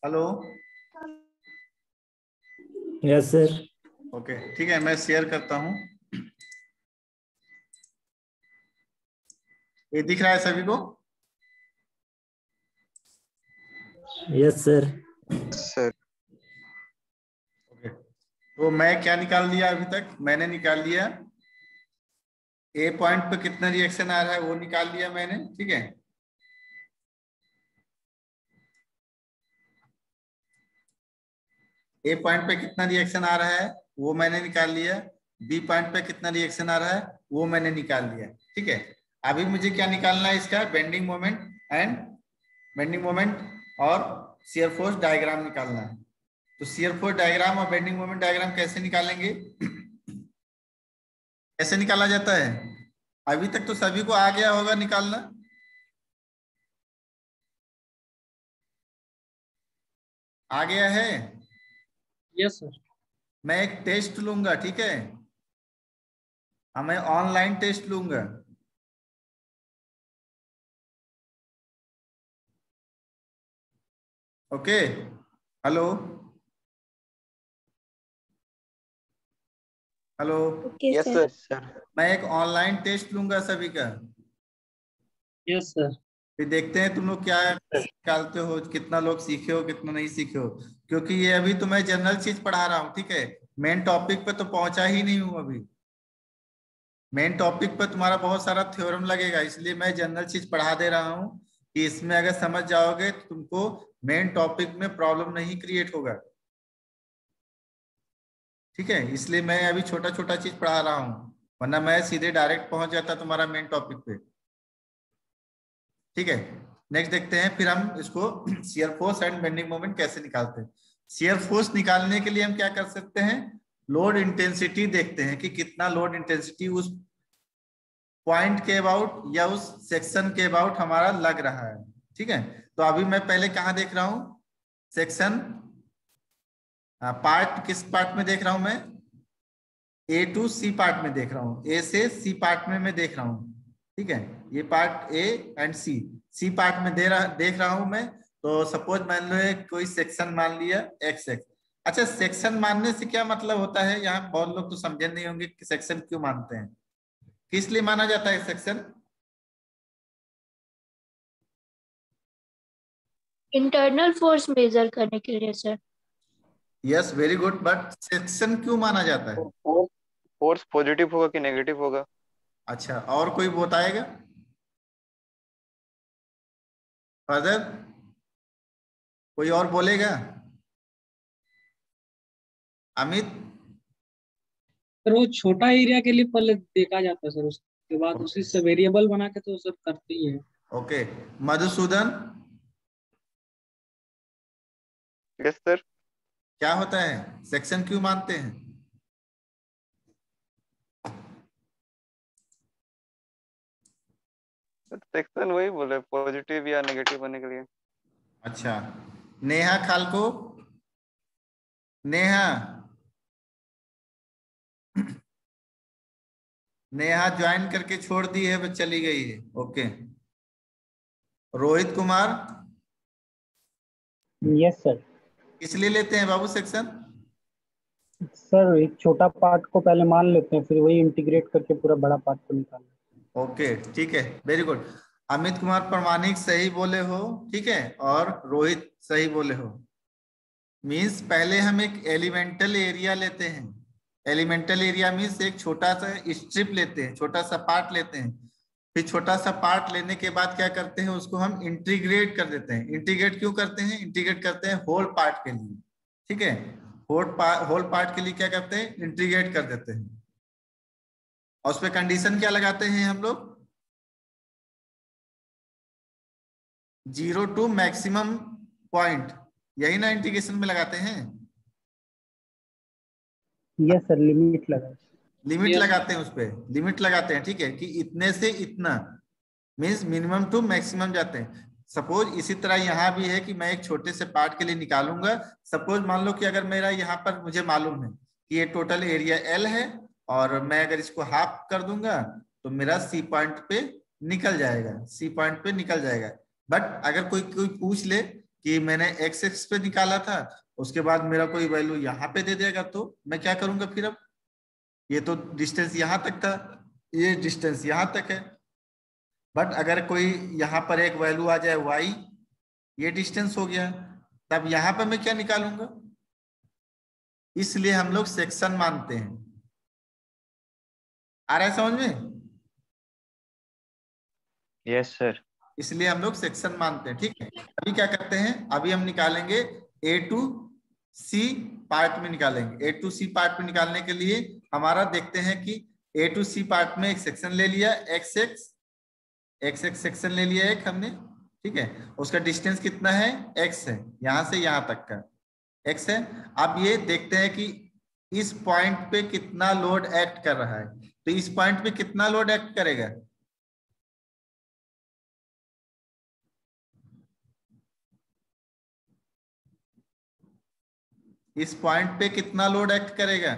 Hello. Yes sir. Okay ठीक है, मैं शेयर करता हूँ। ये दिख रहा है सभी को? Yes sir. सर ओके, तो मैं क्या निकाल लिया अभी तक? मैंने निकाल लिया ए पॉइंट पे कितना रिएक्शन आ रहा है वो निकाल लिया मैंने, ठीक है। ए पॉइंट पे कितना रिएक्शन आ रहा है वो मैंने निकाल लिया। बी पॉइंट पे कितना रिएक्शन आ रहा है वो मैंने निकाल लिया, ठीक है। अभी मुझे क्या निकालना है? इसका bending moment and bending moment और शियर फोर्स डायग्राम निकालना है। तो शियर फोर्स डायग्राम और बेंडिंग मोमेंट डायग्राम कैसे निकालेंगे? कैसे निकाला जाता है? अभी तक तो सभी को आ गया होगा निकालना। आ गया है? Yes sir. मैं एक टेस्ट लूंगा, ठीक है। मैं ऑनलाइन टेस्ट लूंगा। Okay, hello hello. Yes sir. मैं एक ऑनलाइन टेस्ट लूंगा सभी का। Yes sir. फिर देखते हैं तुम लोग क्या निकालते हो, कितना लोग सीखे हो कितना नहीं सीखे हो। क्योंकि ये अभी तो मैं जनरल चीज पढ़ा रहा हूँ, ठीक है। मेन टॉपिक पे तो पहुंचा ही नहीं हूँ अभी। मेन टॉपिक पे तुम्हारा बहुत सारा थ्योरम लगेगा, इसलिए मैं जनरल चीज पढ़ा दे रहा हूँ कि इसमें अगर समझ जाओगे तो तुमको मेन टॉपिक में प्रॉब्लम नहीं क्रिएट होगा, ठीक है। इसलिए मैं अभी छोटा छोटा चीज पढ़ा रहा हूँ, वरना मैं सीधे डायरेक्ट पहुंच जाता तुम्हारा मेन टॉपिक पे, ठीक है। नेक्स्ट देखते हैं फिर हम इसको shear force and bending moment कैसे निकालते हैं। शियर फोर्स निकालने के लिए हम क्या कर सकते हैं? लोड इंटेंसिटी देखते हैं कि कितना लोड इंटेंसिटी उस पॉइंट के अबाउट या उस सेक्शन के अबाउट हमारा लग रहा है, ठीक है। तो अभी मैं पहले कहाँ देख रहा हूं? सेक्शन पार्ट, किस पार्ट में देख रहा हूं मैं? ए टू सी पार्ट में देख रहा हूं, ए से सी पार्ट में मैं देख रहा हूं, ठीक है। ये part A and C part में देख रहा हूं मैं। तो सपोज मान लो कोई सेक्शन मान लिया एक्स एक्स। अच्छा, सेक्शन मानने से क्या मतलब होता है? यहाँ बहुत लोग तो समझे नहीं होंगे कि सेक्शन क्यों मानते हैं, किस लिए माना जाता है सेक्शन? इंटरनल फोर्स मेजर करने के लिए sir. Yes very good, but section क्यों माना जाता है? फोर्स पॉजिटिव होगा कि नेगेटिव होगा? अच्छा, और कोई बताएगा फर्दर? कोई और बोलेगा? अमित? सर वो छोटा एरिया के लिए पहले देखा जाता है सर, उसके बाद उसी से वेरिएबल बना के तो सर करते ही है। Okay, Madhusudan yes sir. क्या होता है? सेक्शन क्यों मानते हैं? सेक्शन वही बोले, पॉजिटिव या नेगेटिव होने के लिए। अच्छा, नेहा खालको, नेहा नेहा ज्वाइन करके छोड़ दी है, वो चली गई है। Okay, Rohit Kumar? Yes sir. इसलिए लेते हैं बाबू सेक्शन? सर एक छोटा पार्ट को पहले मान लेते हैं, फिर वही इंटीग्रेट करके पूरा बड़ा पार्ट को निकालना। ओके ठीक है, वेरी गुड। अमित कुमार प्रमाणिक सही बोले हो, ठीक है, और रोहित सही बोले हो। मीन्स पहले हम एक एलिमेंटल एरिया लेते हैं। एलिमेंटल एरिया मीन्स एक छोटा सा स्ट्रिप लेते हैं, छोटा सा पार्ट लेते हैं। फिर छोटा सा पार्ट लेने के बाद क्या करते हैं? उसको हम इंटीग्रेट कर देते हैं। इंटीग्रेट क्यों करते हैं? इंटीग्रेट करते हैं होल पार्ट के लिए, ठीक है। होल पार्ट के लिए क्या करते हैं? इंटीग्रेट कर देते हैं। और उस पर कंडीशन क्या लगाते हैं हम लोग? 0 टू मैक्सिमम पॉइंट, यही ना इंटीग्रेशन में लगाते हैं? यस सर, लिमिट लगा। लिमिट लगाते हैं, उस पर लिमिट लगाते हैं, ठीक है, कि इतने से इतना मीन्स मिनिमम टू मैक्सिमम जाते हैं। सपोज इसी तरह यहाँ भी है कि मैं एक छोटे से पार्ट के लिए निकालूंगा। सपोज मान लो कि अगर मेरा यहाँ पर मुझे मालूम है कि ये टोटल एरिया एल है, और मैं अगर इसको हाफ कर दूंगा तो मेरा सी पॉइंट पे निकल जाएगा, सी पॉइंट पे निकल जाएगा। बट अगर कोई पूछ ले कि मैंने एक्स एक्स पे निकाला था, उसके बाद मेरा कोई वैल्यू यहाँ पे दे देगा, तो मैं क्या करूंगा फिर? अब ये तो डिस्टेंस यहाँ तक था, ये डिस्टेंस यहाँ तक है, बट अगर कोई यहाँ पर एक वैल्यू आ जाए y, ये डिस्टेंस हो गया, तब यहाँ पे मैं क्या निकालूंगा? इसलिए हम लोग सेक्शन मानते हैं। आ रहा है समझ में? Yes sir. इसलिए हम लोग सेक्शन मानते हैं। ठीक है, अभी क्या करते हैं, अभी हम निकालेंगे ए टू सी पार्ट में निकालेंगे। ए टू सी पार्ट में निकालने के लिए हमारा देखते हैं कि ए टू सी पार्ट में एक सेक्शन ले लिया, एक्स एक्स सेक्शन ले लिया एक हमने। ठीक है, उसका डिस्टेंस कितना है? एक्स है, यहां से यहां तक का एक्स है। अब ये देखते हैं कि इस पॉइंट पे कितना लोड एक्ट कर रहा है, तो इस पॉइंट पे कितना लोड एक्ट करेगा? इस पॉइंट पे कितना लोड एक्ट करेगा?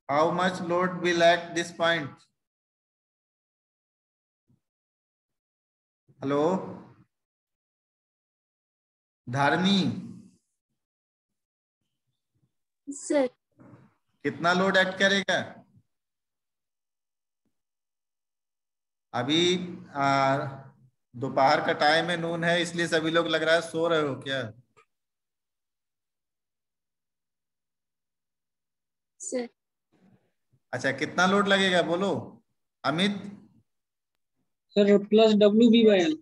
How much load will act this point? Hello Dharmi, sir कितना लोड एक्ट करेगा? अभी दोपहर का टाइम है, नून है, इसलिए सभी लोग लग रहा है सो रहे हो क्या? सर अच्छा, कितना लोड लगेगा बोलो Amit? Sir plus WB/L।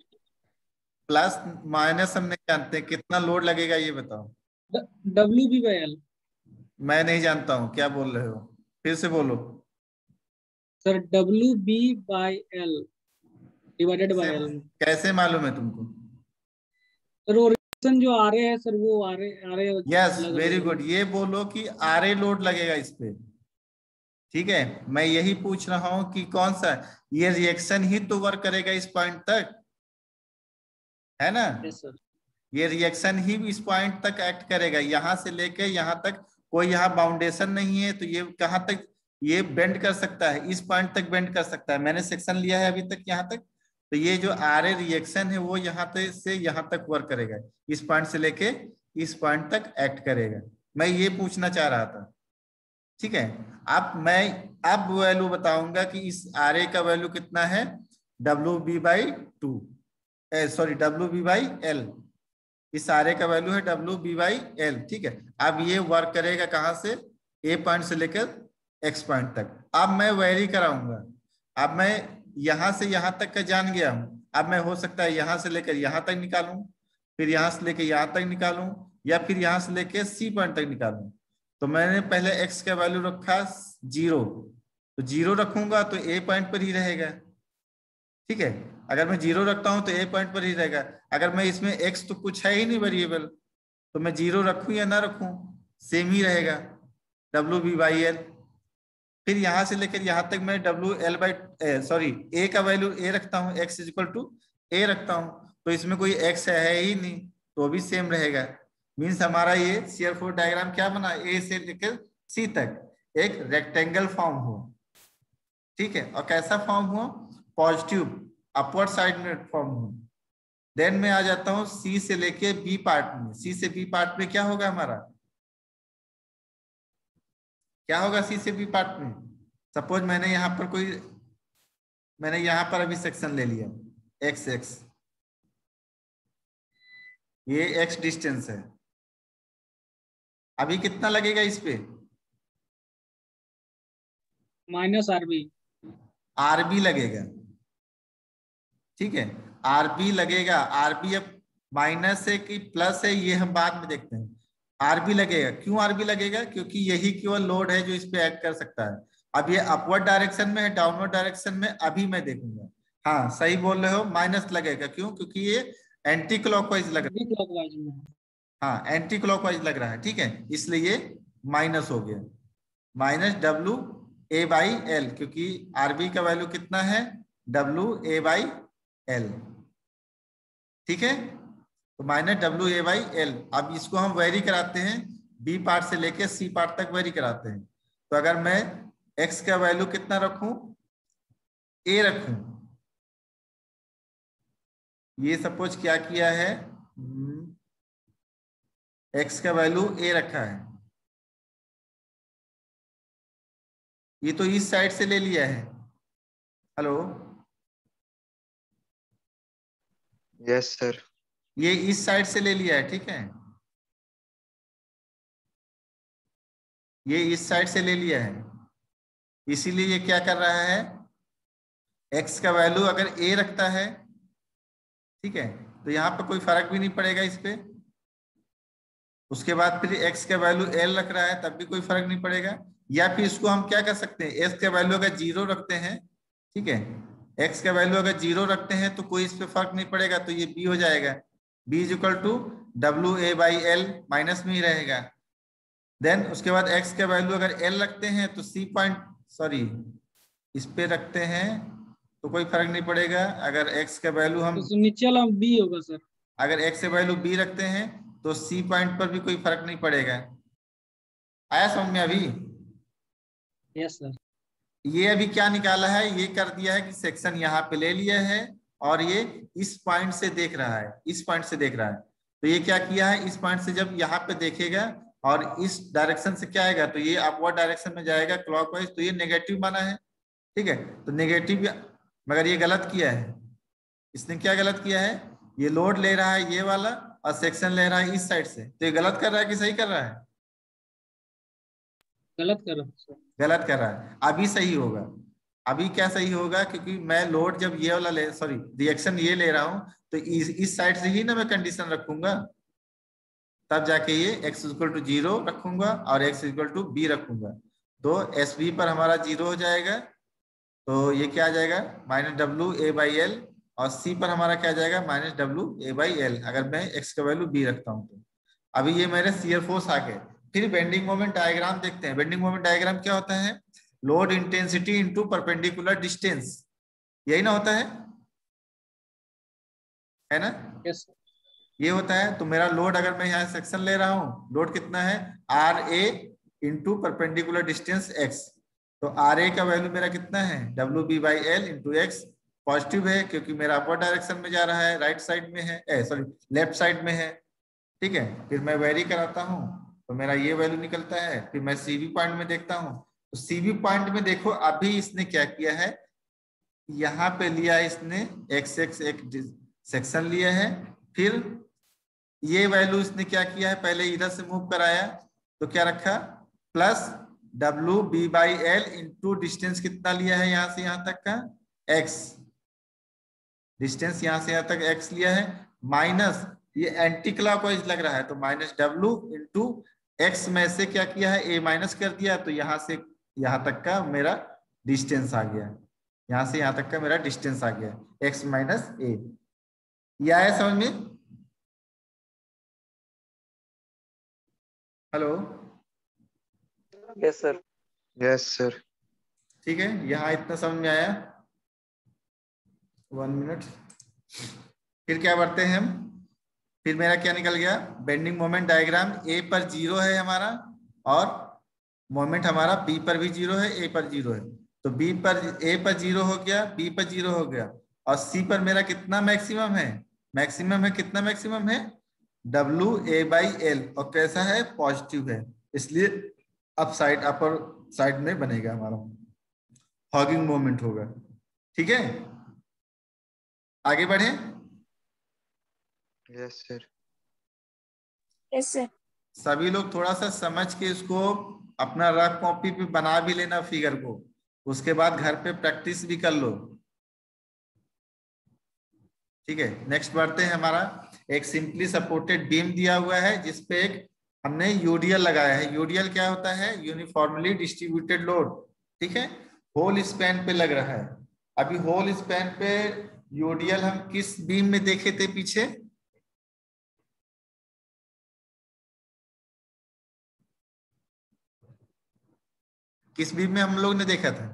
Plus minus हम नहीं जानते, कितना लोड लगेगा ये बताओ। WB/L। मैं नहीं जानता हूँ, क्या बोल रहे हो? फिर से बोलो। Sir WB/L divided by L। कैसे मालूम है तुमको? सर वो रिएक्शन जो आ रहे हैं सर, वो आ रहे यस वेरी गुड, ये बोलो कि आरए लोड लगेगा इस पे। ठीक है, मैं यही पूछ रहा हूं कि कौन सा, ये रिएक्शन ही तो वर्क करेगा इस पॉइंट तक, है ना? Yes sir. ये रिएक्शन ही इस पॉइंट तक एक्ट करेगा, यहां से लेके यहां तक। कोई यहाँ बाउंडेशन नहीं है, तो ये कहां तक ये बेंड कर सकता है? इस पॉइंट तक बेंड कर सकता है। मैंने सेक्शन लिया है अभी तक यहाँ तक, तो ये जो आरए रिएक्शन है वो यहाँ तक से यहाँ तक वर्क करेगा, इस पॉइंट से लेके इस पॉइंट तक एक्ट करेगा। मैं ये पूछना चाह रहा था। ठीक है, अब मैं अब वैल्यू बताऊंगा कि इस आरए का वैल्यू कितना है, WB/2, सॉरी WB/L। इस आरए का वैल्यू है WB/L। ठीक है, अब ये वर्क करेगा कहां से? ए पॉइंट से लेकर एक्स पॉइंट तक। अब मैं वेरी कराऊंगा, अब मैं यहां से यहां तक का जान गया हूं, अब मैं हो सकता है यहां से लेकर यहां तक निकालूं, फिर यहां से लेकर यहां तक निकालूं, या फिर यहां से लेकर सी पॉइंट तक निकालूं। तो मैंने पहले एक्स का वैल्यू रखा 0, तो 0 रखूंगा तो ए पॉइंट पर ही रहेगा। ठीक है, अगर मैं 0 रखता हूं तो ए पॉइंट पर ही रहेगा। अगर मैं इसमें एक्स तो कुछ है ही नहीं वेरिएबल, तो मैं 0 रखूं या ना रखूं, सेम ही रहेगा WB/L। फिर यहां से लेकर यहां तक मैं ए का वैल्यू ए रखता हूं, x = a रखता हूं, तो इसमें कोई x है ही नहीं, तो भी सेम रहेगा। मीन्स हमारा ये शियर फोर्स डायग्राम क्या बना, ए से लेकर सी तक एक रेक्टेंगल फॉर्म हो। ठीक है, और कैसा फॉर्म हो? पॉजिटिव अपवर्ड साइड में फॉर्म हो। देन मैं आ जाता हूं सी से लेके बी पार्ट में। सी से बी पार्ट में क्या होगा हमारा, क्या होगा सी से बी पार्ट में? सपोज मैंने यहाँ पर अभी सेक्शन ले लिया x, ये x डिस्टेंस है। अभी कितना लगेगा इस पे? RB लगेगा। ठीक है, RB लगेगा। RB अब माइनस है कि प्लस है ये हम बाद में देखते हैं। RB लगेगा। क्यों RB लगेगा? क्योंकि यही केवल लोड है जो इस पे एक्ट कर सकता है। अब ये अपवर्ड डायरेक्शन में है, डाउनवर्ड डायरेक्शन में अभी मैं देखूंगा। हाँ सही बोल रहे हो, माइनस लगेगा। क्यों? क्योंकि ये एंटी क्लॉकवाइज लग रहा है। हाँ एंटी क्लॉकवाइज लग रहा है। ठीक है, इसलिए ये माइनस हो गया, माइनस WA/L, क्योंकि RB का वैल्यू कितना है, WA/L। ठीक है, तो माइनस WA/L। अब इसको हम वेरी कराते हैं, बी पार्ट से लेके सी पार्ट तक वेरी कराते हैं। तो अगर मैं x का वैल्यू कितना रखूं, a रखूं, ये सपोज क्या किया है, x का वैल्यू a रखा है, ये तो इस साइड से ले लिया है। Hello, yes sir. ये इस साइड से ले लिया है, ठीक है, ये इस साइड से ले लिया है, इसीलिए ये क्या कर रहा है, x का वैल्यू अगर a रखता है, ठीक है, तो यहाँ पे कोई फर्क भी नहीं पड़ेगा इस पे। उसके बाद फिर x का वैल्यू l रख रहा है, तब भी कोई फर्क नहीं पड़ेगा। या फिर इसको हम क्या कर सकते हैं, x का वैल्यू अगर 0 रखते हैं, ठीक है, x का वैल्यू अगर 0 रखते हैं तो कोई इस पे फर्क नहीं पड़ेगा, तो ये b हो जाएगा, b is equal to WA/L, minus में ही रहेगा। देन उसके बाद x का वैल्यू अगर l रखते हैं तो इस पे रखते हैं तो कोई फर्क नहीं पड़ेगा। अगर x का वैल्यू हम तो नीचे वाला b होगा सर। अगर x का वैल्यू b रखते हैं तो C पॉइंट पर भी कोई फर्क नहीं पड़ेगा। आया समझ में अभी? Yes sir. ये अभी क्या निकाला है, ये कर दिया है कि सेक्शन यहाँ पे ले लिया है और ये इस पॉइंट से देख रहा है, इस पॉइंट से देख रहा है। तो ये क्या किया है, इस पॉइंट से जब यहाँ पे देखेगा और इस डायरेक्शन से क्या आएगा, तो ये अपवर्ड डायरेक्शन में जाएगा क्लॉकवाइज, तो ये नेगेटिव माना है, ठीक है। तो नेगेटिव, मगर ये गलत किया है, इसने क्या गलत किया है, ये लोड ले रहा है ये वाला और सेक्शन ले रहा है इस साइड से, तो ये गलत कर रहा है कि सही कर रहा है? गलत कर रहा हूँ सर। गलत कर रहा है। अभी सही होगा, अभी क्या सही होगा, क्योंकि मैं लोड जब ये वाला रिएक्शन ये ले रहा हूं तो इस साइड से ही ना मैं कंडीशन रखूंगा, तब जाके ये x इक्वल टू 0 रखूंगा और x इक्वल टू b रखूंगा, तो SB पर हमारा 0 हो जाएगा, तो ये क्या आ जाएगा -WA/L, और C पर हमारा क्या आ जाएगा -WA/L, अगर मैं x का वैल्यू b रखता हूं तो। अभी ये मेरे शियर फोर्स आ गए। फिर बेंडिंग मोमेंट डायग्राम देखते हैं। बेंडिंग मोमेंट डायग्राम क्या होता है, load intensity into perpendicular distance, यही ना होता है ना? Yes sir. ये होता है। तो मेरा लोड, अगर मैं यहाँ सेक्शन ले रहा हूँ, लोड कितना है RA into perpendicular distance x, तो RA का वैल्यू मेरा कितना है WB/L इंटू x, पॉजिटिव है क्योंकि मेरा अपर डायरेक्शन में जा रहा है, राइट साइड में है, लेफ्ट साइड में है, ठीक है। फिर मैं वेरी कराता हूँ तो मेरा ये वैल्यू निकलता है। फिर मैं CB पॉइंट में देखता हूँ, तो CB पॉइंट में देखो अभी इसने क्या किया है, यहाँ पे लिया इसने x एक सेक्शन लिया है, फिर ये वैल्यू इसने क्या किया है, पहले इधर से मूव कराया तो क्या रखा प्लस WB/L इंटू डिस्टेंस कितना लिया है यहाँ से यहाँ तक का x, डिस्टेंस यहाँ से यहाँ तक x लिया है, माइनस ये एंटी क्लॉकवाइज लग रहा है तो -W इंटू x में से क्या किया है a माइनस कर दिया, तो यहाँ से यहाँ तक का मेरा डिस्टेंस आ गया, यहाँ से यहाँ तक का मेरा डिस्टेंस आ गया x माइनस a। ये आया समझ में? Hello, yes sir. Yes sir. ठीक है, यहाँ इतना समझ में आया? 1 मिनट। फिर क्या बढ़ते हैं हम, फिर मेरा क्या निकल गया, बेंडिंग मोमेंट डायग्राम A पर 0 है हमारा और मोमेंट हमारा B पर भी 0 है, A पर 0 है, तो B पर A पर 0 हो गया, B पर 0 हो गया, और C पर मेरा कितना मैक्सिमम है, कितना मैक्सिमम है WA/L, और कैसा है, पॉजिटिव है, इसलिए अपर साइड में बनेगा हमारा, हॉगिंग मोमेंट होगा, ठीक है। आगे बढ़े। Yes sir. Yes sir. सभी लोग थोड़ा सा समझ के इसको अपना रफ कॉपी पे बना भी लेना फिगर को, उसके बाद घर पे प्रैक्टिस भी कर लो, ठीक है। नेक्स्ट बढ़ते हैं। हमारा एक सिंपली सपोर्टेड बीम दिया हुआ है जिसपे एक हमने यूडीएल लगाया है। यूडीएल क्या होता है, यूनिफॉर्मली डिस्ट्रीब्यूटेड लोड, ठीक है, होल स्पैन पे लग रहा है। अभी होल स्पैन पे यूडीएल हम किस बीम में देखे थे पीछे, किस बीम में हम लोग ने देखा था,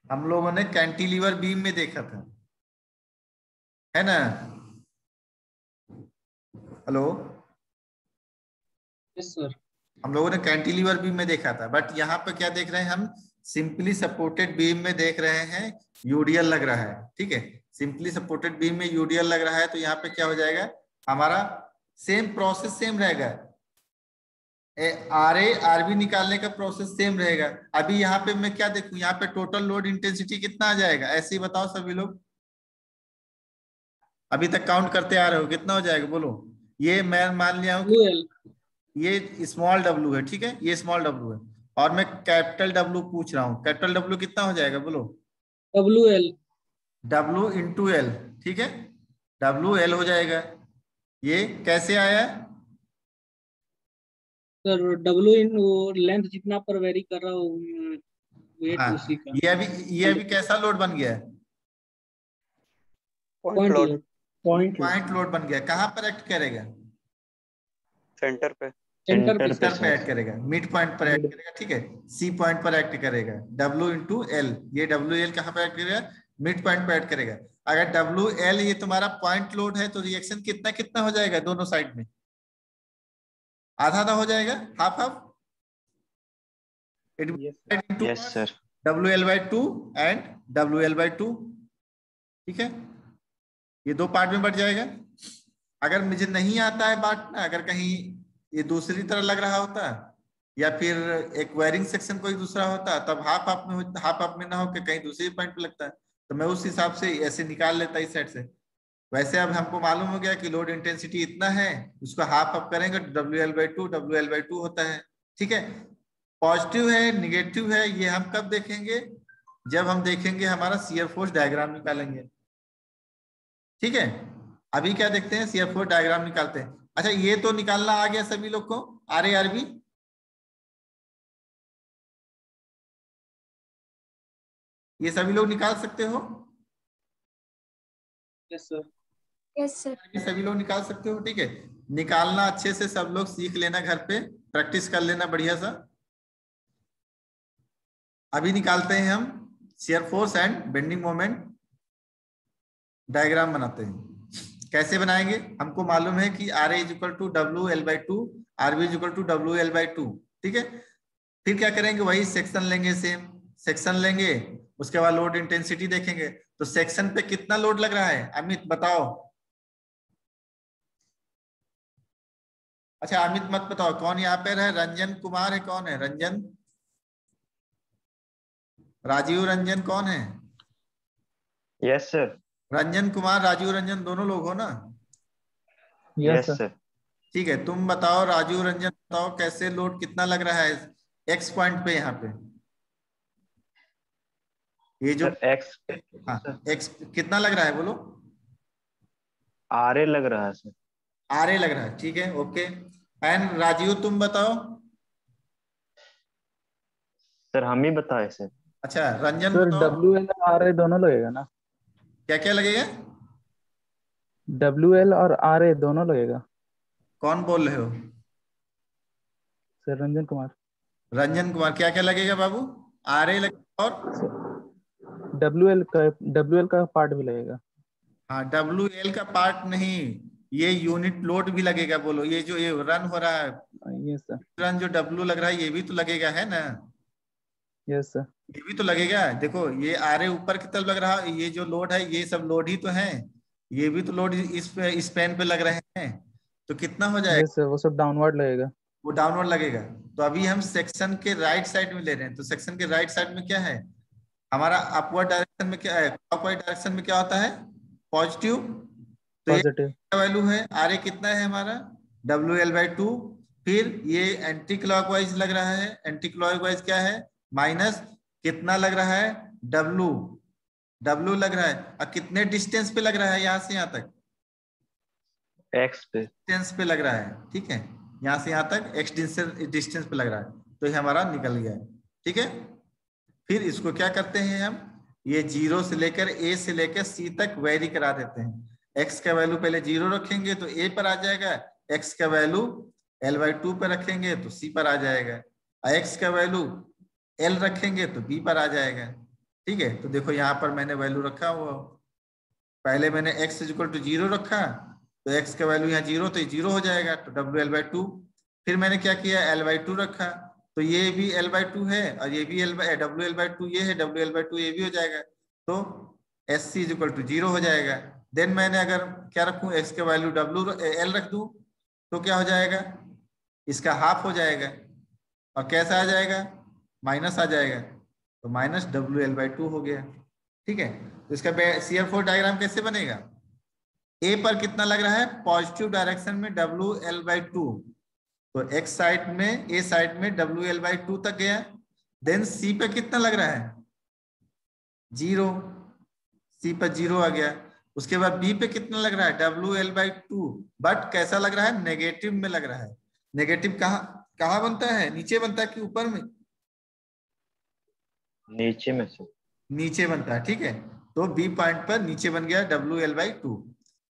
हम लोगों ने कैंटिलीवर बीम में देखा था, है ना? Hello, yes sir. हम लोगों ने कैंटिलीवर बीम में देखा था, बट यहाँ पे क्या देख रहे हैं हम, सिंपली सपोर्टेड बीम में देख रहे हैं, यूडीएल लग रहा है, ठीक है। सिंपली सपोर्टेड बीम में यूडीएल लग रहा है, तो यहाँ पे क्या हो जाएगा, हमारा सेम प्रोसेस सेम रहेगा, आर ए आर बी निकालने का प्रोसेस सेम रहेगा। अभी यहाँ पे मैं क्या देखूं, यहाँ पे टोटल लोड इंटेंसिटी कितना आ जाएगा, ऐसे ही बताओ सभी लोग, अभी तक काउंट करते आ रहे हो, कितना हो जाएगा बोलो। ये मैं मान लिया हूँ ये स्मॉल डब्लू है, ठीक है, ये स्मॉल डब्लू है, और मैं कैपिटल डब्लू पूछ रहा हूँ, कैपिटल डब्लू कितना हो जाएगा बोलो, W L, W into L, ठीक है, डब्लू एल हो जाएगा। ये कैसे आया, सर डब्ल्यू इन लेंथ जितना पर वेरी कर रहा हूँ वेट हाँ, उसी का। ये अभी कैसा लोड बन गया है, पॉइंट लोड, पॉइंट लोड बन गया। कहाँ पर एक्ट करेगा, सेंटर पे, सेंटर पे सेंटर पे एक्ट करेगा, मिड पॉइंट पर एक्ट करेगा, ठीक है, सी पॉइंट पर एक्ट करेगा, डब्ल्यू इंटू एल, ये डब्ल्यू एल कहाँ पर एक्ट करेगा, मिड पॉइंट पर एक्ट करेगा। अगर डब्ल्यू एल ये तुम्हारा पॉइंट लोड है तो रिएक्शन कितना कितना हो जाएगा दोनों साइड में, आधा आधा हो जाएगा, half half, yes sir, WL/2 and WL/2, ठीक है, ये दो पार्ट में बढ़ जाएगा। अगर मुझे नहीं आता है बांटना, अगर कहीं ये दूसरी तरह लग रहा होता या फिर एक वायरिंग सेक्शन कोई दूसरा होता, तब हाफ हाफ में हाफ हाफ में ना हो के कहीं दूसरे पॉइंट पे लगता है, तो मैं उस हिसाब से ऐसे निकाल लेता इस साइड से। वैसे अब हमको मालूम हो गया कि लोड इंटेंसिटी इतना है, उसको हाफ अप करेंगे तो WL/2 होता है, ठीक है। पॉजिटिव है निगेटिव है ये हम कब देखेंगे, जब हम देखेंगे हमारा शियर फोर्स डायग्राम निकालेंगे, ठीक है। अभी क्या देखते हैं, शियर फोर्स डायग्राम निकालते हैं। अच्छा ये तो निकालना आ गया सभी लोग को, RA/RB, ये सभी लोग निकाल सकते हो, यस सर, यस सर, सभी लोग निकाल सकते हो, ठीक है। निकालना अच्छे से सब लोग सीख लेना, घर पे प्रैक्टिस कर लेना बढ़िया सा। अभी निकालते हैं हम shear force and bending moment diagram बनाते हैं। कैसे बनाएंगे, हमको मालूम है कि RA = WL/2, RB = WL/2, ठीक है। फिर क्या करेंगे, वही सेक्शन लेंगे, सेम सेक्शन लेंगे, उसके बाद लोड इंटेंसिटी देखेंगे। तो सेक्शन पे कितना लोड लग रहा है अमित बताओ। अच्छा अमित मत बताओ, कौन यहाँ पे है, रंजन कुमार है, कौन है रंजन, राजीव रंजन कौन है, यस सर, रंजन कुमार राजीव रंजन दोनों लोग हो ना, यस सर, ठीक है। तुम बताओ राजीव रंजन बताओ कैसे लोड कितना लग रहा है एक्स पॉइंट पे, यहाँ पे ये जो एक्स, हाँ एक्स कितना लग रहा है बोलो, RA लग रहा है सर, RA लग रहा है, ठीक है, ओके। एंड राजीव तुम बताओ, सर हम ही बताए सर, अच्छा रंजन सर बताओ WL और RA दोनों लगेगा ना, क्या क्या लगेगा, WL और RA दोनों लगेगा। कौन बोल रहे हो, सर रंजन कुमार। रंजन कुमार, क्या क्या लगेगा बाबू, RA लगेगा और WL का पार्ट भी लगेगा। हाँ WL का पार्ट नहीं, ये यूनिट लोड भी लगेगा, बोलो ये जो ये रन हो रहा है, यस सर, रन जो W लग रहा है ये भी तो लगेगा, है ना, यस सर, ये भी तो लगेगा। देखो ये RA ऊपर की तरफ लग रहा है, ये जो लोड है ये सब लोड ही तो है, ये भी तो लोड इस पेन पे लग रहे हैं, तो कितना हो जाएगा, यस सर, वो सब डाउनवर्ड लगेगा। वो डाउनवर्ड लगेगा। तो अभी हम सेक्शन के राइट साइड में ले रहे हैं, तो सेक्शन के राइट साइड में क्या है हमारा, अपवर्ड डायरेक्शन में क्या है, क्लॉकवाइज डायरेक्शन में क्या होता है पॉजिटिव, तो ये वैल्यू है RA कितना है हमारा WL/2, फिर ये एंटी क्लॉकवाइज लग रहा है, एंटी क्लॉकवाइज क्या है माइनस कितना लग रहा है W लग रहा है, और कितने डिस्टेंस पे लग रहा है यहाँ से यहाँ तक, एक्स पे, डिस्टेंस पे लग रहा है, ठीक है, यहाँ से यहाँ तक एक्स डिस्टेंस पे लग रहा है, तो ये हमारा निकल गया है, ठीक है। फिर इसको क्या करते हैं हम, ये 0 से लेकर A से लेकर C तक वेरी करा देते हैं। X का वैल्यू पहले 0 रखेंगे तो A पर आ जाएगा, X का वैल्यू L/2 पर रखेंगे तो C पर आ जाएगा, और X का वैल्यू L रखेंगे तो B पर आ जाएगा, ठीक है। तो देखो यहाँ पर मैंने वैल्यू रखा हुआ, पहले मैंने x = 0 रखा, तो x का वैल्यू यहाँ 0 तो ये 0 हो जाएगा, तो WL/2। फिर मैंने क्या किया L/2 रखा, तो ये भी L/2 है और ये भी WL/2 ये है, WL/2 ये भी हो जाएगा, तो S C is equal to 0 हो जाएगा। देन मैंने अगर क्या रखूं, एक्स के वैल्यू डब्ल्यू एल रख दूं तो क्या हो जाएगा, इसका हाफ हो जाएगा और कैसा आ जाएगा, माइनस आ जाएगा, तो माइनस डब्ल्यू एल बाई 2 हो गया। ठीक है, तो इसका CF4 डायग्राम कैसे बनेगा, ए पर कितना लग रहा है, पॉजिटिव डायरेक्शन में डब्ल्यू एल बाई 2, तो एक्स साइड में, ए साइड में डब्ल्यू एल बाई 2 तक गया। देन सी पे कितना लग रहा है, 0, सी पर 0 आ गया। उसके बाद बी पे कितना लग रहा है, डब्ल्यू एल बाई 2, बट कैसा लग रहा है, नेगेटिव में लग रहा है। नेगेटिव कहाँ बनता है, नीचे बनता है कि ऊपर में, नीचे में से, नीचे बनता है। ठीक है, तो बी पॉइंट पर नीचे बन गया डब्ल्यू एल बाई 2,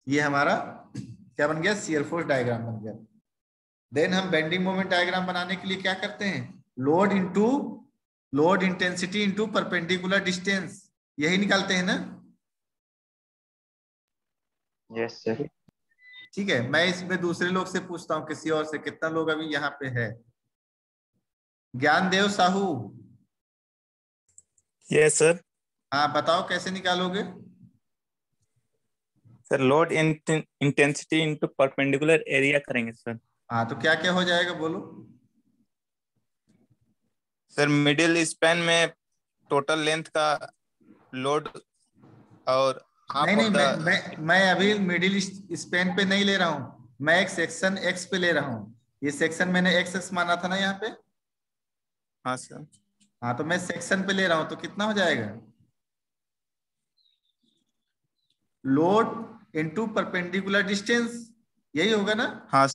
ये हमारा क्या बन गया, शियर फोर्स डायग्राम बन गया। देन हम बेंडिंग मोमेंट डायग्राम बनाने के लिए क्या करते हैं, load intensity into perpendicular distance, यही निकालते हैं ना। Yes sir. ठीक है, मैं इसमें दूसरे लोग से पूछता हूँ, किसी और से, कितना लोग अभी यहाँ पे है, ज्ञानदेव साहू। Yes sir. हाँ बताओ कैसे निकालोगे। Sir load intensity into perpendicular area करेंगे सर। हाँ तो क्या क्या हो जाएगा बोलो। सर मिडिल स्पैन में टोटल लेंथ का लोड और हाफ नहीं ऑफ द, मैं अभी मिडिल स्पैन पे नहीं ले रहा हूँ, मैं एक सेक्शन एक्स पे ले रहा हूँ। ये सेक्शन मैंने एक्स माना था ना यहाँ पे। हाँ सर। हाँ तो मैं सेक्शन पे ले रहा हूँ, तो कितना हो जाएगा, लोड इनटू परपेंडिकुलर डिस्टेंस, यही होगा ना। हाँ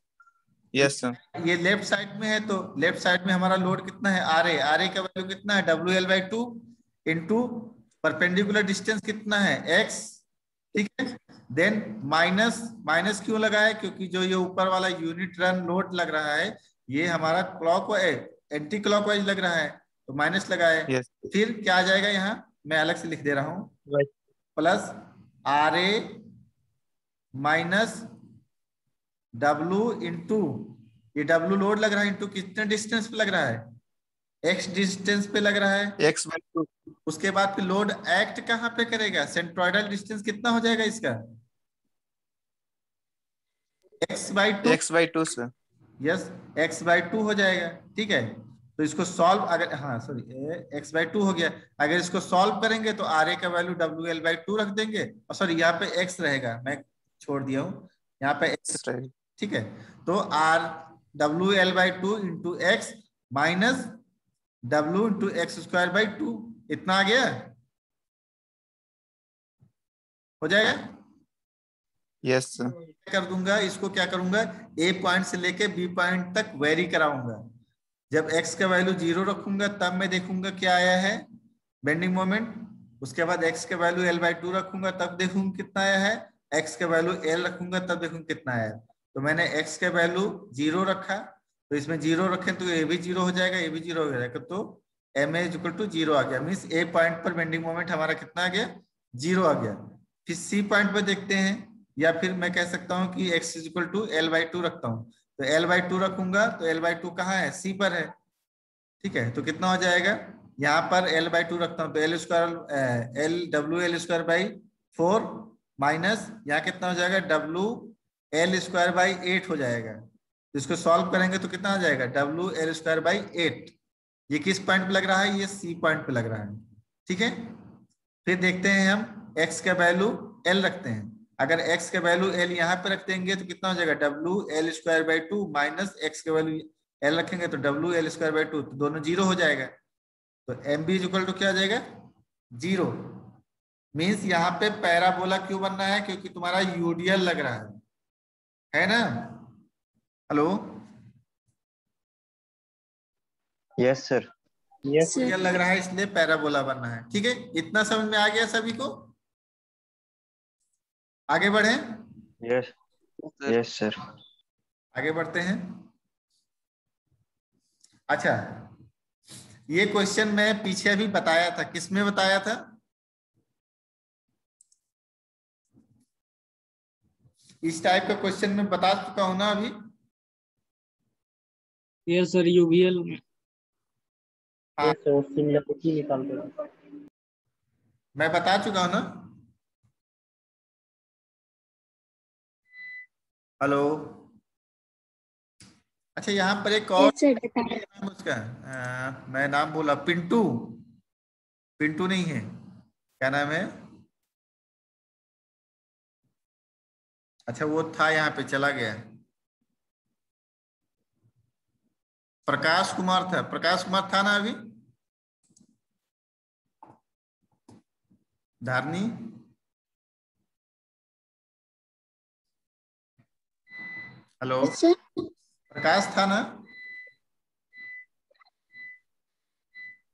यस सर। ये लेफ्ट साइड में है, तो लेफ्ट साइड में हमारा लोड कितना है, आर ए का वैल्यू कितना है, W L by 2 into perpendicular distance कितना है, एक्स। ठीक है, देन माइनस क्यों लगा है, क्योंकि जो ये ऊपर वाला यूनिट रन लोड लग रहा है, ये हमारा एंटी क्लॉकवाइज लग रहा है, तो माइनस लगा है। यस। फिर क्या आ जाएगा, यहाँ मैं अलग से लिख दे रहा हूँ, plus R A minus W into, ये डब्लू लोड लग रहा है, इंटू कितने डिस्टेंस पे लग रहा है, एक्स डिस्टेंस पे लग रहा है। X by 2। उसके बाद फिर लोड एक्ट कहां पे करेगा, सेंट्रोइडल डिस्टेंस कितना हो जाएगा इसका, x by 2 sir. Yes, x by 2 हो जाएगा। ठीक है, तो इसको सॉल्व, अगर हाँ सॉरी एक्स बाई 2 हो गया, अगर इसको सॉल्व करेंगे तो आर ए का वैल्यू डब्ल्यू एल बाई 2 रख देंगे, और सॉरी यहाँ पे एक्स रहेगा, मैं छोड़ दिया हूँ, यहाँ पे एक्स। ठीक है, तो R W L by 2 into X minus W into x square by 2, इतना आ गया, हो जाएगा। Yes sir. कर दूंगा इसको, क्या करूंगा, ए पॉइंट से लेके बी पॉइंट तक वेरी कराऊंगा। जब एक्स का वैल्यू 0 रखूंगा तब मैं देखूंगा क्या आया है बेंडिंग मोमेंट, उसके बाद एक्स का वैल्यू एल बाई 2 रखूंगा तब देखूंगा कितना आया है, एक्स का वैल्यू एल रखूंगा तब देखूंगा कितना आया। तो मैंने एक्स का वैल्यू 0 रखा, तो इसमें 0 रखें तो ए भी 0 हो जाएगा, ए भी 0 हो जाएगा, तो एम ए इक्वल टू 0 आ गया, मीन्स ए पॉइंट पर बेंडिंग मोमेंट हमारा कितना आ गया, 0 आ गया। फिर सी पॉइंट पर देखते हैं, या फिर मैं कह सकता हूं कि x is equal to L by 2 रखता हूं, तो एल बाई 2 रखूंगा तो एल बाई 2 कहाँ है, सी पर है। ठीक है, तो कितना हो जाएगा, यहाँ पर एल बाई 2 रखता हूँ तो L square L W L square by 4 minus यहाँ कितना हो जाएगा, डब्ल्यू एल स्क्वायर बाई 8 हो जाएगा। तो इसको सॉल्व करेंगे तो कितना आ जाएगा, डब्ल्यू एल स्क्वायर बाई 8। ये किस पॉइंट पे लग रहा है, ये सी पॉइंट पे लग रहा है। ठीक है, फिर देखते हैं हम x का वैल्यू l रखते हैं, अगर x का वैल्यू l यहाँ पे रख देंगे तो कितना हो जाएगा, W L square by 2 minus x का वैल्यू l रखेंगे तो डब्ल्यू एल स्क्वायर बाई 2, तो दोनों 0 हो जाएगा, तो एम बी इक्वल टू क्या हो जाएगा, 0। मीन्स यहाँ पे पैराबोला क्यों बनना है, क्योंकि तुम्हारा यूडीएल लग रहा है ना। Hello, yes sir. Yes UDL लग रहा है इसलिए पैराबोला बनना है। ठीक है, इतना समझ में आ गया सभी को, आगे बढ़े। Yes yes sir. आगे बढ़ते हैं। अच्छा, ये क्वेश्चन मैं पीछे अभी बताया था, किसमें बताया था, इस टाइप का क्वेश्चन मैं बता चुका हूं ना अभी। यस सर, यूवीएल में। यस सर, सिमिलरिटी निकालते हैं। मैं बता चुका हूं ना, हेलो। अच्छा यहाँ पर एक और Yes, sir. बताएं. नाम उसका मैं नाम बोला, पिंटू। पिंटू नहीं है, क्या नाम है? अच्छा वो था यहाँ पे, चला गया। प्रकाश कुमार था, प्रकाश कुमार था ना अभी? Dharni, hello, Yes, sir. प्रकाश था ना?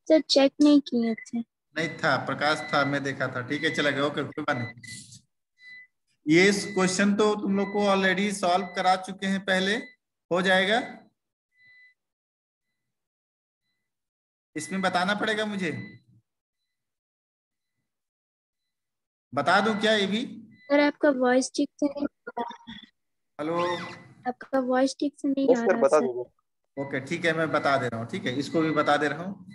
सर चेक नहीं किए थे. नहीं था, प्रकाश था, मैं देखा था। ठीक है, चला गया। ओके, कोई बात नहीं। ये क्वेश्चन तो तुम लोग को ऑलरेडी सॉल्व करा चुके हैं पहले, हो जाएगा। इसमें बताना पड़ेगा मुझे, बता दूं क्या ये भी? सर आपका वॉइस ठीक से नहीं, हेलो, आपका वॉइस ठीक से नहीं यस आ सर, रहा बता सर. दीजिए। ओके ठीक है, मैं बता दे रहा हूँ। ठीक है, इसको भी बता दे रहा हूँ।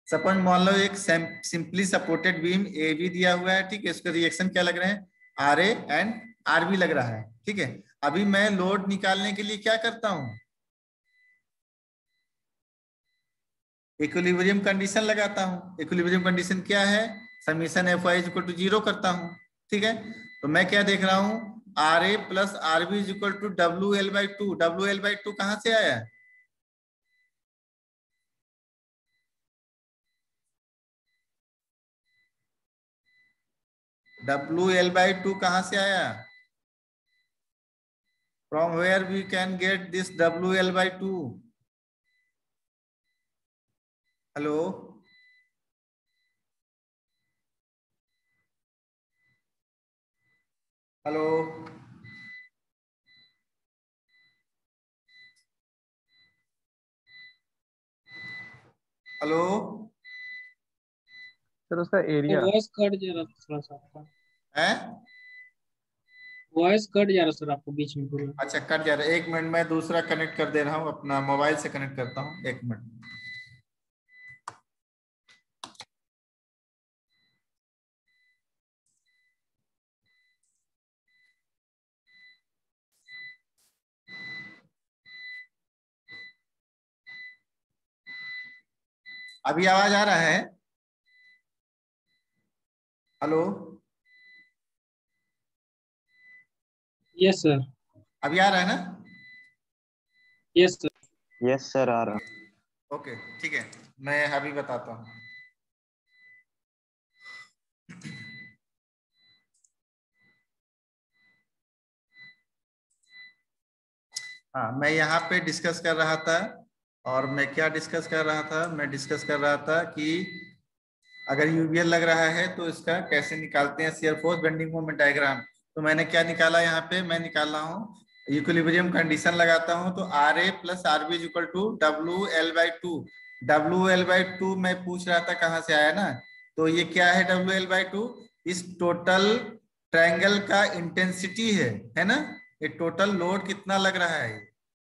सपोज मान लो एक simply supported beam A B दिया हुआ है। ठीक है, इसका रिएक्शन क्या लग रहे हैं? R A and R B लग रहा है। ठीक है, अभी मैं लोड निकालने के लिए क्या करता हूँ? इक्विलिब्रियम कंडीशन लगाता हूँ। इक्विलिब्रियम कंडीशन क्या है? Summation F Y equal to 0 करता हूँ। ठीक है, तो मैं क्या देख रहा हूँ? R A plus R B is equal to W L by two. W L by two कहाँ से आया? डब्ल्यू एल बाई टू कहाँ से आया? From where we can get this W L by two? Hello, hello, hello. Sir उसका area. Voice cut जा रहा थोड़ा सा आपका, हैं? वॉइस कट जा रहा सर आपको बीच में पूरा. अच्छा, कट जा रहा है। एक मिनट, मैं दूसरा कनेक्ट कर दे रहा हूँ, अपना मोबाइल से कनेक्ट करता हूँ। एक मिनट। अभी आवाज आ रहा है? Hello, yes sir. अभी आ रहा है ना? Yes sir. यस सर, आ रहा। ओके ठीक है, मैं अभी बताता हूँ। हाँ, मैं यहाँ पे डिस्कस कर रहा था, और मैं क्या डिस्कस कर रहा था? मैं डिस्कस कर रहा था कि अगर यूवीएल लग रहा है तो इसका कैसे निकालते हैं shear force bending moment diagram. तो मैंने क्या निकाला? यहाँ पे मैं निकाल रहा हूँ, इक्विलिब्रियम कंडीशन लगाता हूँ, तो R A plus R B is equal to W L by two. W L by two मैं पूछ रहा था कहाँ से आया ना, तो ये क्या है? डब्ल्यू एल बाई टू इस टोटल ट्रायंगल का इंटेंसिटी है ना? ये टोटल लोड कितना लग रहा है।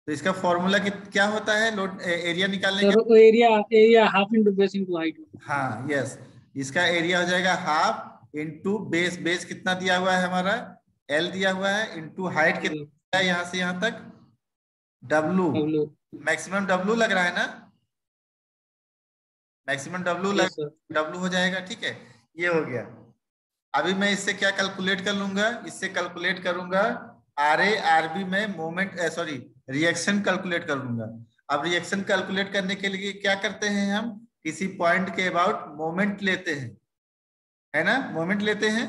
तो इसका फॉर्मूला क्या होता है लोड एरिया निकालने का? Sir area area half into base into height. हाँ यस, इसका एरिया हो जाएगा हाफ इंटू बेस। बेस कितना दिया हुआ है हमारा? एल दिया हुआ है, इंटू हाइट कितना है यहाँ से यहाँ तक? डब्लू। डब्ल्यू. मैक्सिमम डब्लू लग रहा है ना? Maximum W yes sir. W हो जाएगा। ठीक है, ये हो गया। अभी मैं इससे क्या कैलकुलेट कर लूंगा? इससे कैलकुलेट करूंगा आर ए आर बी में मोमेंट, सॉरी रिएक्शन कैलकुलेट कर लूंगा। अब रिएक्शन कैलकुलेट करने के लिए क्या करते हैं? हम किसी पॉइंट के अबाउट मोमेंट लेते हैं, है ना? मोमेंट लेते हैं।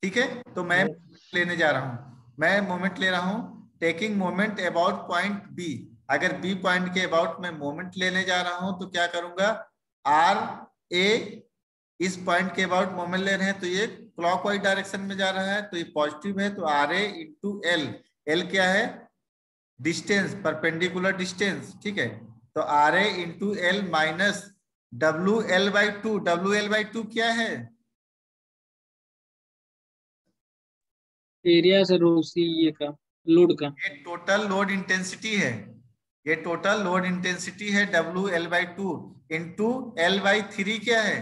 ठीक है, तो मैं लेने जा रहा हूं, मैं मोमेंट ले रहा हूं, taking moment about point B. अगर बी पॉइंट के अबाउट मैं मोमेंट लेने जा रहा हूं तो क्या करूंगा? आर ए इस पॉइंट के अबाउट मोमेंट ले रहे हैं, तो ये क्लॉकवाइज डायरेक्शन में जा रहा है, तो ये पॉजिटिव है, तो R A into L. L क्या है? Distance, perpendicular distance. ठीक है, तो R A into L minus W L by two. W L by two क्या है? एरिया सर उसी ये का लोड का. ये टोटल लोड इंटेंसिटी है, ये टोटल लोड इंटेंसिटी है W L by two into L by three क्या है?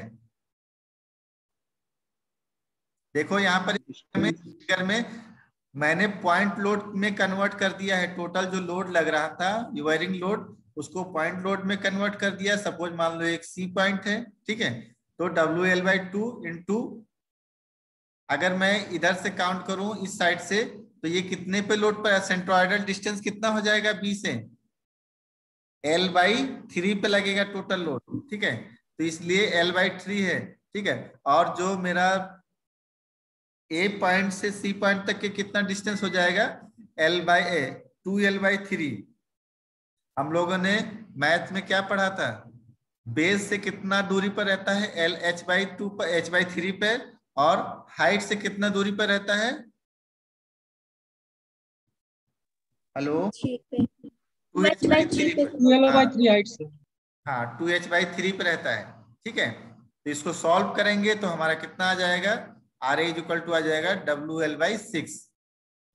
देखो यहाँ पर फिगर में मैंने पॉइंट लोड में कन्वर्ट कर दिया है। टोटल जो लोड लग रहा था वायरिंग लोड, उसको पॉइंट लोड में कन्वर्ट कर दिया। सपोज मान लो एक सी पॉइंट है, ठीक है, तो WL/2 इंटू, अगर मैं इधर से काउंट करूं इस साइड से, तो ये कितने पे लोड पर, सेंट्रोइडल डिस्टेंस कितना हो जाएगा बी से, L/3 पे लगेगा टोटल लोड, ठीक है, तो इसलिए L/3 है, ठीक है। और जो मेरा ए पॉइंट से सी पॉइंट तक के कितना डिस्टेंस हो जाएगा, L/2L/3। हम लोगों ने मैथ में क्या पढ़ा था, बेस से कितना दूरी पर रहता है, H/2 पर, H/3 पे, और हाइट से कितना दूरी पर रहता है, हेलो, 2H/3 पर। 2L/3 हाइट से। हाँ 2H/3 पे रहता है, ठीक है। तो इसको सॉल्व करेंगे तो हमारा कितना आ जाएगा, RA इक्वल टू आ जाएगा WL/6,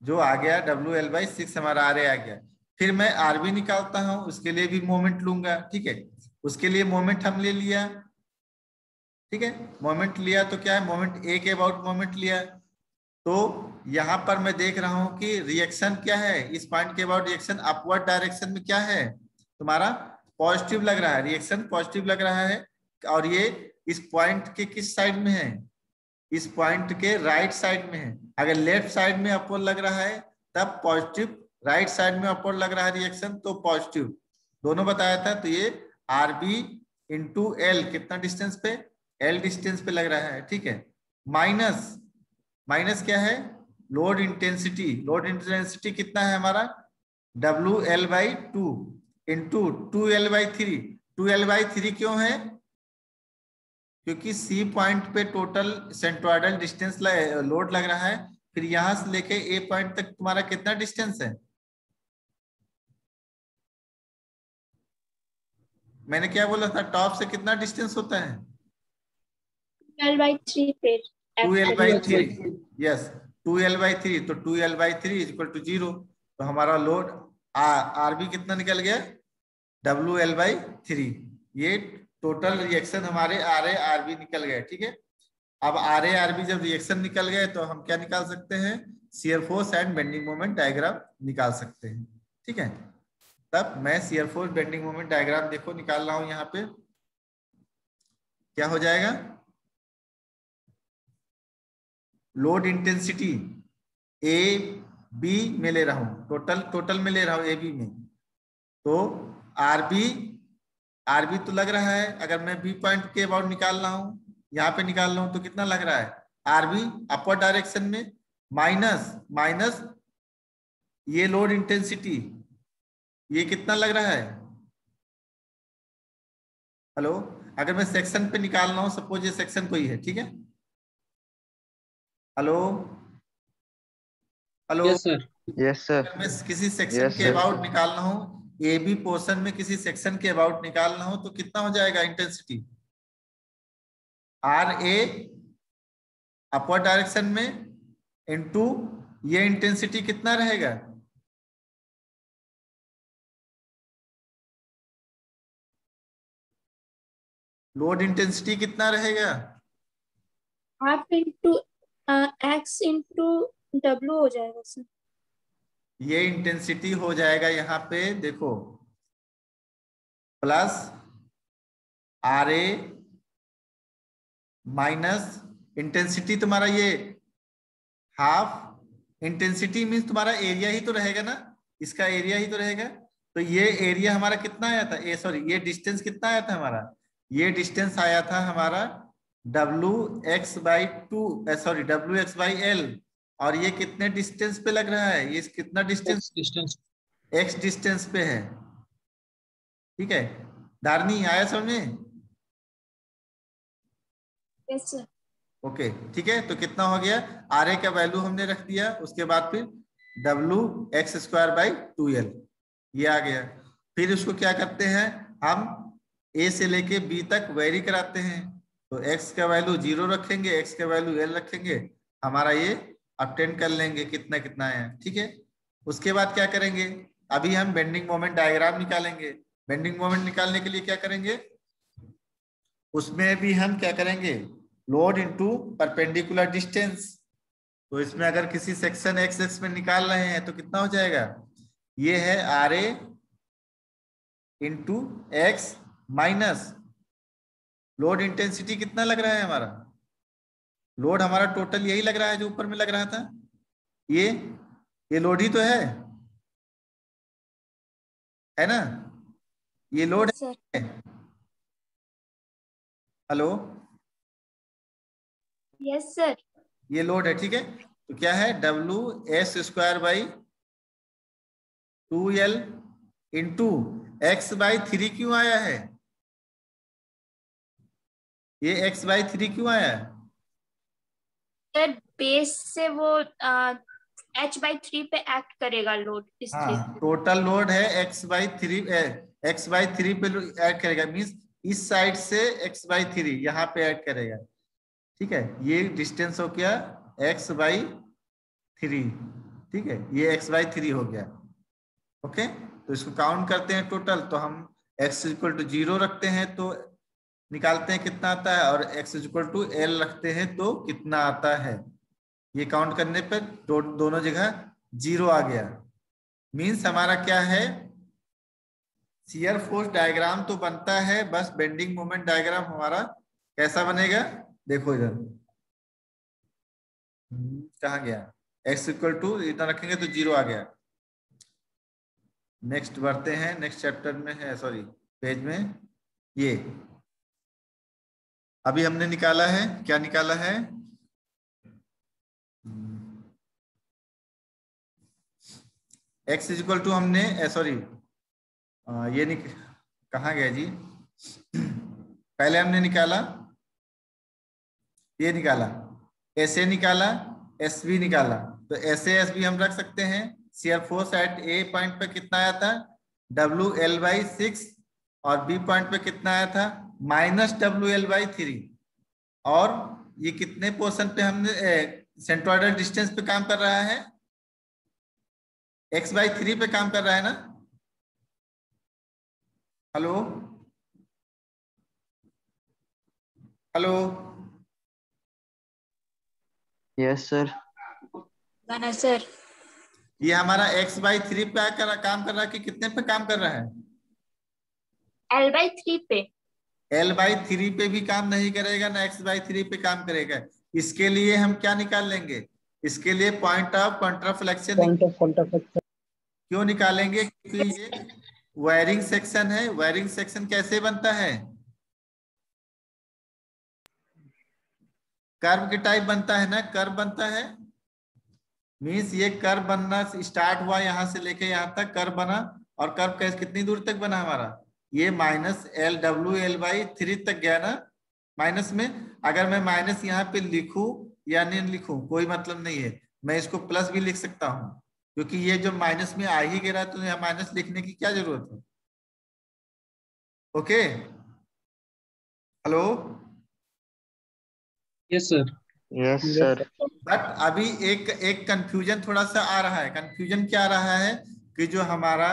जो आ गया WL/6 हमारा RA आ गया। फिर मैं RB निकालता हूं, उसके लिए भी मोमेंट लूंगा, ठीक है। उसके लिए मोमेंट हम ले लिया, ठीक है, मोमेंट लिया तो क्या है, मोमेंट A के अबाउट मोमेंट लिया। तो यहां पर मैं देख रहा हूं कि रिएक्शन क्या है, इस पॉइंट के अबाउट रिएक्शन अपवर्ड डायरेक्शन में क्या है तुम्हारा, पॉजिटिव लग रहा है, रिएक्शन पॉजिटिव लग रहा है। और ये इस पॉइंट के किस साइड में है, इस पॉइंट के राइट साइड में है। अगर लेफ्ट साइड में अपवर्ड लग रहा है तब पॉजिटिव, राइट साइड में अपवर्ड लग रहा है रिएक्शन तो पॉजिटिव, दोनों बताया था। तो ये RB इंटू L कितना डिस्टेंस पे, L डिस्टेंस पे लग रहा है, ठीक है। माइनस, माइनस क्या है, लोड इंटेंसिटी, लोड इंटेंसिटी कितना है हमारा, WL/2 इंटू 2L/3। 2L/3 क्यों है, क्योंकि सी पॉइंट पे टोटल सेंट्रोइडल डिस्टेंस लोड लग रहा है। फिर यहां से लेके ए पॉइंट तक तुम्हारा कितना डिस्टेंस है, मैंने क्या बोला था, टॉप से कितना डिस्टेंस होता है, 2L/3 पे 2L/3, यस 2L/3। तो 2L/3 इक्वल टू 0। तो हमारा लोड RB कितना निकल गया, WL/3। ये टोटल रिएक्शन हमारे RA RB निकल गए, ठीक है। अब RA RB जब रिएक्शन निकल गए तो हम क्या निकाल सकते हैं, shear force and bending moment diagram निकाल सकते हैं, ठीक है। तब मैं shear force bending moment diagram देखो निकाल रहा हूं, यहाँ पे क्या हो जाएगा, लोड इंटेंसिटी AB में ले रहा हूं, टोटल में ले रहा हूं AB में। तो RB तो लग रहा है, अगर मैं B पॉइंट के अबाउट निकाल रहा हूं, यहाँ पे निकाल रहा हूं, तो कितना लग रहा है, RB अपवर्ड डायरेक्शन में, माइनस ये लोड इंटेंसिटी, ये कितना लग रहा है, हेलो, अगर मैं सेक्शन पे निकाल रहा हूं, सपोज ये सेक्शन कोई है, ठीक है, hello, yes sir, yes sir, अगर मैं किसी सेक्शन के अबाउट निकाल रहा हूं, AB पोर्शन में किसी सेक्शन के अबाउट निकाल रहा हूं, तो कितना हो जाएगा इंटेंसिटी, RA अपवर्ड डायरेक्शन में इनटू ये इंटेंसिटी कितना रहेगा, लोड इंटेंसिटी कितना रहेगा, half into X into W हो जाएगा सर। ये इंटेंसिटी हो जाएगा यहाँ पे देखो, प्लस RA माइनस इंटेंसिटी तुम्हारा, ये हाफ इंटेंसिटी मीन्स तुम्हारा एरिया ही तो रहेगा ना, इसका एरिया ही तो रहेगा। तो ये एरिया हमारा कितना आया था, ये डिस्टेंस कितना आया था हमारा, ये डिस्टेंस आया था हमारा WX/L, और ये कितने डिस्टेंस पे लग रहा है, ये कितना डिस्टेंस, X डिस्टेंस पे है, ठीक है। धारनी आया समझ में, यस सर। ओके ठीक है। तो कितना हो गया, RA का वैल्यू हमने रख दिया, उसके बाद फिर WX²/2L ये आ गया। फिर उसको क्या करते हैं, हम A से लेके B तक वेरी कराते हैं। तो X का वैल्यू 0 रखेंगे, X का वैल्यू L रखेंगे, हमारा ये ऑब्टेन कर लेंगे कितना कितना है, ठीक है। उसके बाद क्या करेंगे, अभी हम बेंडिंग मोमेंट डायग्राम निकालेंगे। बेंडिंग मोमेंट निकालने के लिए क्या करेंगे, उसमें भी हम क्या करेंगे, लोड इनटू परपेंडिकुलर डिस्टेंस। तो इसमें अगर किसी सेक्शन एक्स में निकाल रहे हैं तो कितना हो जाएगा, ये है R A into X minus load intensity कितना लग रहा है हमारा, लोड हमारा टोटल यही लग रहा है जो ऊपर में लग रहा था, ये लोड ही तो है ना, ये लोड है। Hello, yes sir. ये लोड है, ठीक है। तो क्या है, W S square by 2L into x by 3 क्यों आया है, ये x बाई 3 क्यों आया है? सर बेस से वो h/3 पे एक्ट करेगा लोड, इसलिए। हाँ, टोटल लोड है x बाई 3 पे ऐड करेगा, मींस इस साइड से x बाई 3 यहाँ पे ऐड करेगा, ठीक है। ये डिस्टेंस हो गया x बाई 3, ठीक है, ये x बाई 3 हो गया। ओके, तो इसको काउंट करते हैं टोटल, तो हम x इक्वल टू 0 रखते हैं तो निकालते हैं कितना आता है, और x इक्वल टू L रखते हैं तो कितना आता है। ये काउंट करने पर दोनों जगह 0 आ गया। मींस हमारा क्या है, शियर फोर्स डायग्राम तो बनता है, बस बेंडिंग मोमेंट डायग्राम हमारा कैसा बनेगा, देखो इधर कहाँ गया, x इक्वल टू इतना रखेंगे तो 0 आ गया। नेक्स्ट बढ़ते हैं, नेक्स्ट चैप्टर में है, सॉरी पेज में, ये अभी हमने निकाला है, क्या निकाला है, x इक्वल टू हमने सॉरी ये कहाँ गया जी, पहले हमने निकाला, ये निकाला, SA निकाला, SB निकाला, तो SA SB हम रख सकते हैं। Shear force at A point पे कितना आया था, WL/6, और B पॉइंट पे कितना आया था, -WL/3, और ये कितने पोर्शन पे हमने सेंट्रोइडल डिस्टेंस पे काम कर रहा है, x/3 पे काम कर रहा है ना। Hello hello, yes sir. गाना सर। ये हमारा x/3 पे काम कर रहा है कि कितने पे काम कर रहा है, L/3 पे। L/3 पे भी काम नहीं करेगा ना x/3 पे काम करेगा। इसके लिए हम क्या निकाल लेंगे, इसके लिए पॉइंट ऑफ कॉन्ट्राफ्लेक्शन क्यों निकालेंगे, क्योंकि ये वायरिंग सेक्शन है। वायरिंग सेक्शन कैसे बनता है, कर्व के टाइप बनता है ना, कर्व बनता है, मीन्स ये कर्व बनना स्टार्ट हुआ यहाँ से लेके यहाँ तक कर्व बना, और कर्व कैसे कितनी दूर तक बना हमारा, ये -LWL/3 तक गया ना माइनस में। अगर मैं माइनस यहाँ पे लिखूं या नहीं लिखूं कोई मतलब नहीं है, मैं इसको प्लस भी लिख सकता हूं, क्योंकि ये जो माइनस में आ ही गिरा तो यहाँ माइनस लिखने की क्या जरूरत है। Okay, hello, yes sir. Yes sir. But अभी एक कंफ्यूजन थोड़ा सा आ रहा है। कंफ्यूजन क्या आ रहा है कि जो हमारा